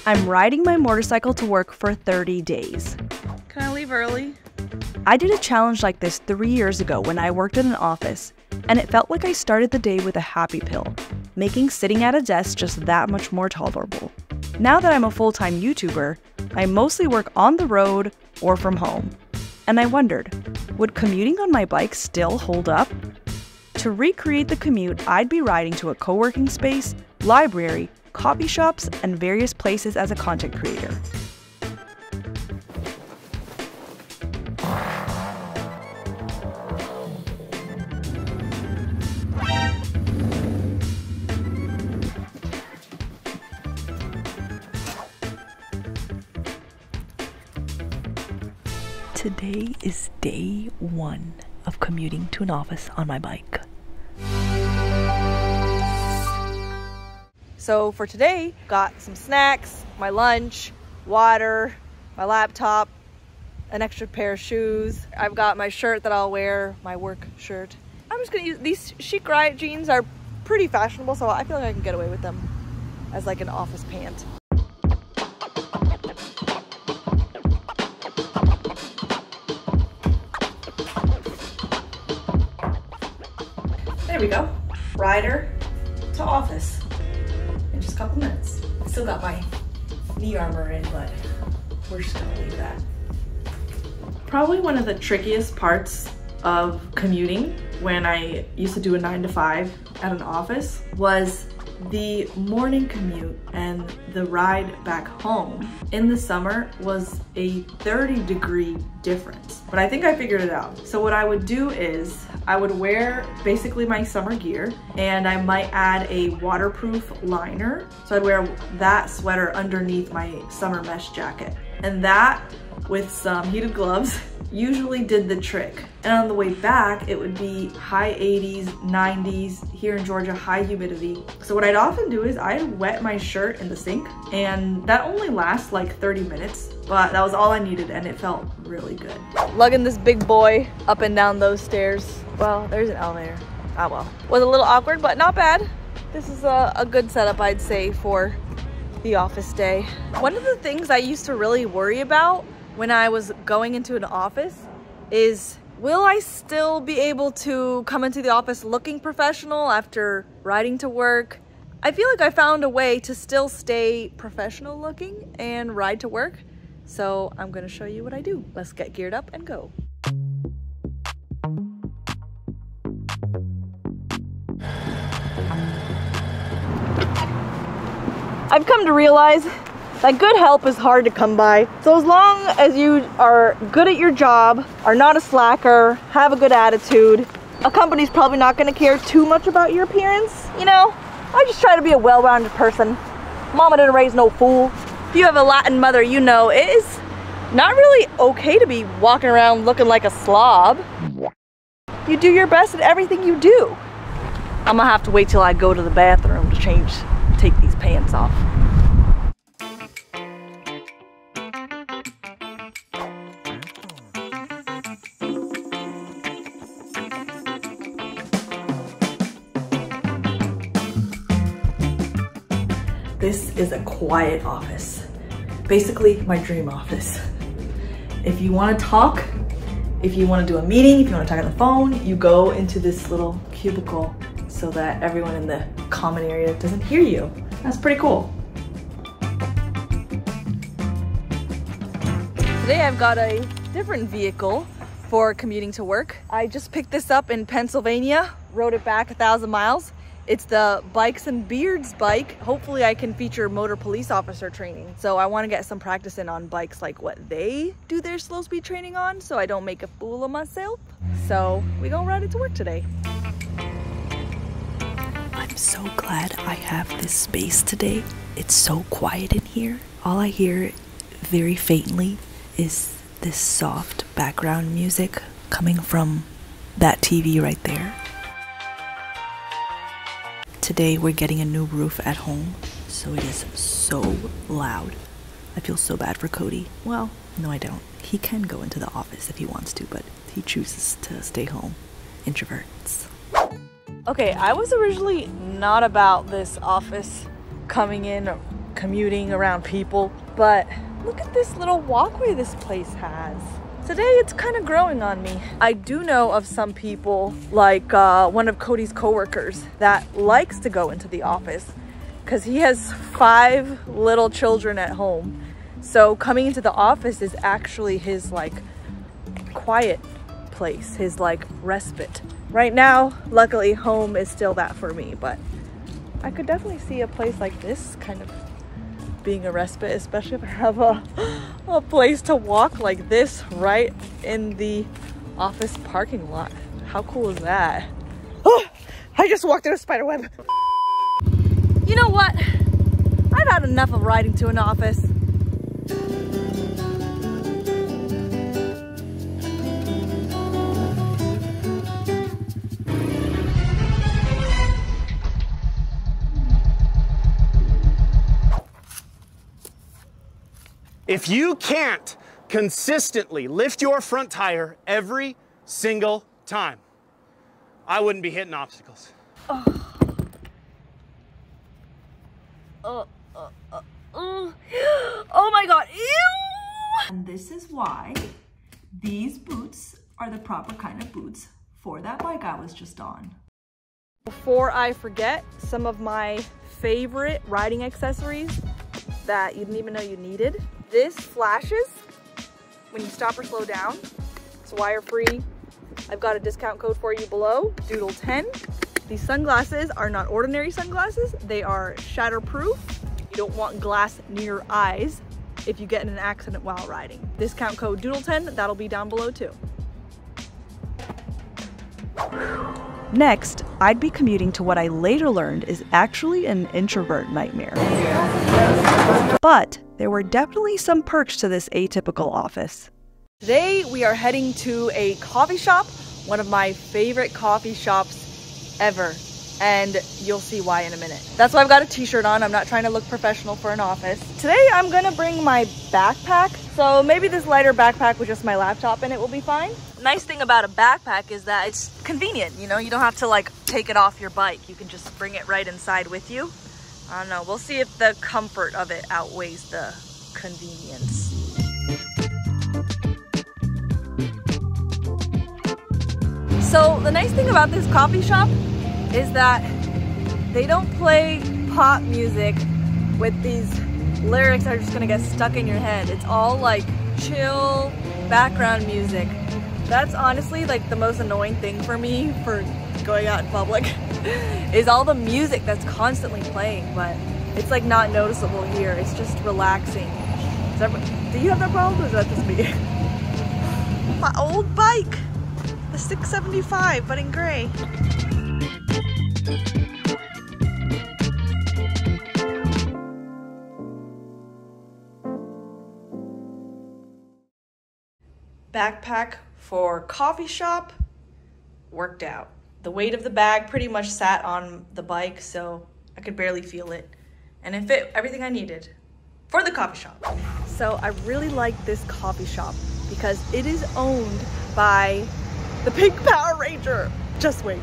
I'm riding my motorcycle to work for 30 days. Can I leave early? I did a challenge like this 3 years ago when I worked in an office, and it felt like I started the day with a happy pill, making sitting at a desk just that much more tolerable. Now that I'm a full-time YouTuber, I mostly work on the road or from home. And I wondered, would commuting on my bike still hold up? To recreate the commute, I'd be riding to a co-working space, library, coffee shops, and various places as a content creator. Today is day 1 of commuting to an office on my bike. So for today, got some snacks, my lunch, water, my laptop, an extra pair of shoes. I've got my shirt that I'll wear, my work shirt. I'm just gonna use these Chic Riot jeans. Are pretty fashionable, so I feel like I can get away with them as like an office pant. There we go. Rider to office in just a couple minutes. I still got my knee armor in, but we're just gonna leave that. Probably one of the trickiest parts of commuting when I used to do a 9 to 5 at an office was the morning commute, and the ride back home in the summer was a 30-degree difference. But I think I figured it out. So what I would do is I would wear basically my summer gear, and I might add a waterproof liner. So I'd wear that sweater underneath my summer mesh jacket. And that, with some heated gloves, usually did the trick. And on the way back, it would be high 80s, 90s, here in Georgia, high humidity. So what I'd often do is I'd wet my shirt in the sink, and that only lasts like 30 minutes, but that was all I needed, and it felt really good. Lugging this big boy up and down those stairs. Well, there's an elevator. Ah well. Was a little awkward, but not bad. This is a good setup, I'd say, for the office day. One of the things I used to really worry about when I was going into an office is, will I still be able to come into the office looking professional after riding to work? I feel like I found a way to still stay professional looking and ride to work. So I'm gonna show you what I do. Let's get geared up and go. I've come to realize that good help is hard to come by. So as long as you are good at your job, are not a slacker, have a good attitude, a company's probably not gonna care too much about your appearance. You know, I just try to be a well-rounded person. Mama didn't raise no fool. If you have a Latin mother, you know it is not really okay to be walking around looking like a slob. You do your best at everything you do. I'm gonna have to wait till I go to the bathroom to take these pants off. This is a quiet office. Basically my dream office. If you want to talk, if you want to do a meeting, if you want to talk on the phone, you go into this little cubicle so that everyone in the common area doesn't hear you. That's pretty cool. Today I've got a different vehicle for commuting to work. I just picked this up in Pennsylvania, rode it back 1,000 miles. It's the Bikes and Beards bike. Hopefully I can feature motor police officer training. So I want to get some practice in on bikes, like what they do their slow speed training on, so I don't make a fool of myself. So we gonna ride it to work today. I'm so glad I have this space today. It's so quiet in here. All I hear very faintly is this soft background music coming from that TV right there. Today we're getting a new roof at home, so it is so loud. I feel so bad for Cody. Well, no I don't. He can go into the office if he wants to, but he chooses to stay home. Introverts. Okay, I was originally not about this office coming in commuting around people. But look at this little walkway this place has. Today it's kind of growing on me. I do know of some people, like one of Cody's coworkers, that likes to go into the office because he has 5 little children at home. So coming into the office is actually his like quiet place, his like respite. Right now, luckily, home is still that for me, but I could definitely see a place like this kind of being a respite, especially if I have a place to walk like this right in the office parking lot. How cool is that? Oh, I just walked in a spider web. You know what? I've had enough of riding to an office. If you can't consistently lift your front tire every single time, I wouldn't be hitting obstacles. Oh my God, ew! And this is why these boots are the proper kind of boots for that bike I was just on. Before I forget, some of my favorite riding accessories that you didn't even know you needed. This flashes when you stop or slow down. It's wire-free. I've got a discount code for you below, Doodle10. These sunglasses are not ordinary sunglasses. They are shatterproof. You don't want glass near your eyes if you get in an accident while riding. Discount code Doodle10, that'll be down below too. Next, I'd be commuting to what I later learned is actually an introvert nightmare. But there were definitely some perks to this atypical office. Today we are heading to a coffee shop, one of my favorite coffee shops ever, and you'll see why in a minute. That's why I've got a t-shirt on. I'm not trying to look professional for an office. Today I'm gonna bring my backpack, so maybe this lighter backpack with just my laptop in it will be fine. Nice thing about a backpack is that it's convenient, you know, you don't have to like take it off your bike. You can just bring it right inside with you. I don't know, we'll see if the comfort of it outweighs the convenience. So the nice thing about this coffee shop is that they don't play pop music with these lyrics that are just gonna get stuck in your head. It's all like chill background music. That's honestly like the most annoying thing for me for going out in public is all the music that's constantly playing, but it's like not noticeable here. It's just relaxing. Do you have that problem, or is that just me? My old bike, the 675, but in gray. Backpack for coffee shop worked out. The weight of the bag pretty much sat on the bike, so I could barely feel it. And it fit everything I needed for the coffee shop. So I really like this coffee shop because it is owned by the Pink Power Ranger. Just wait.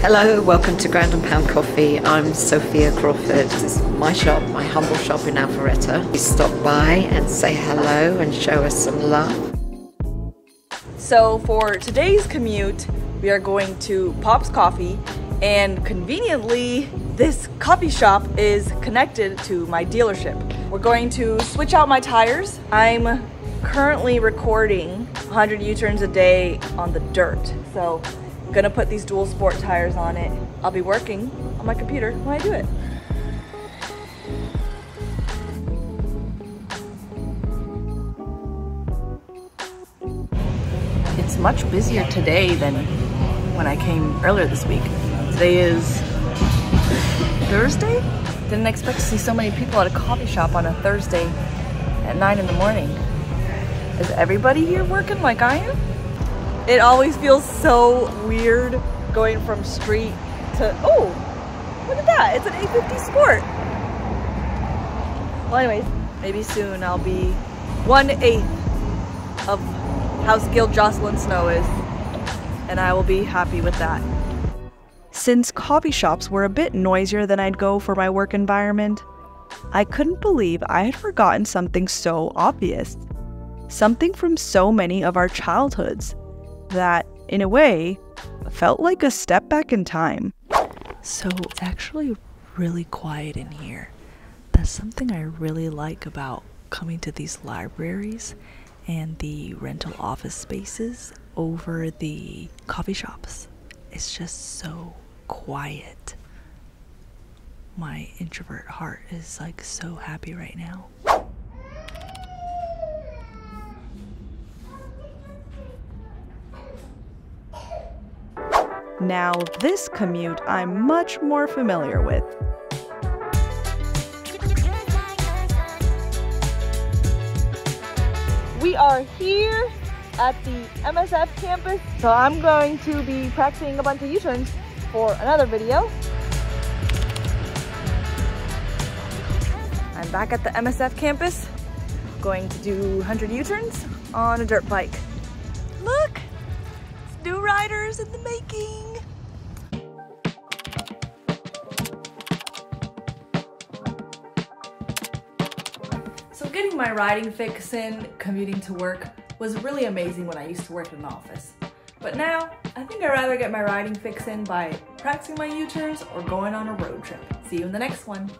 Hello, welcome to Ground and Pound Coffee. I'm Sophia Crawford. This is my shop, my humble shop in Alpharetta. Please stop by and say hello and show us some love. So for today's commute, we are going to Pop's Coffee, and conveniently, this coffee shop is connected to my dealership. We're going to switch out my tires. I'm currently recording 100 U-turns a day on the dirt. So I'm gonna put these dual sport tires on it. I'll be working on my computer when I do it. It's much busier today than when I came earlier this week. Today is Thursday? Didn't expect to see so many people at a coffee shop on a Thursday at 9 in the morning. Is everybody here working like I am? It always feels so weird going from street to, oh, look at that, it's an 850 Sport. Well anyways, maybe soon I'll be 1/8 of how skilled Jocelyn Snow is, and I will be happy with that. Since coffee shops were a bit noisier than I'd go for my work environment, I couldn't believe I had forgotten something so obvious. Something from so many of our childhoods that, in a way, felt like a step back in time. So it's actually really quiet in here. That's something I really like about coming to these libraries and the rental office spaces over the coffee shops. It's just so quiet. My introvert heart is like so happy right now. Now, this commute I'm much more familiar with. We are here at the MSF campus, so I'm going to be practicing a bunch of U-turns for another video. I'm back at the MSF campus, going to do 100 U-turns on a dirt bike. Look! It's new riders in the making! So getting my riding fix in, commuting to work, was really amazing when I used to work in an office. But now, I think I'd rather get my riding fix in by practicing my U-turns or going on a road trip. See you in the next one.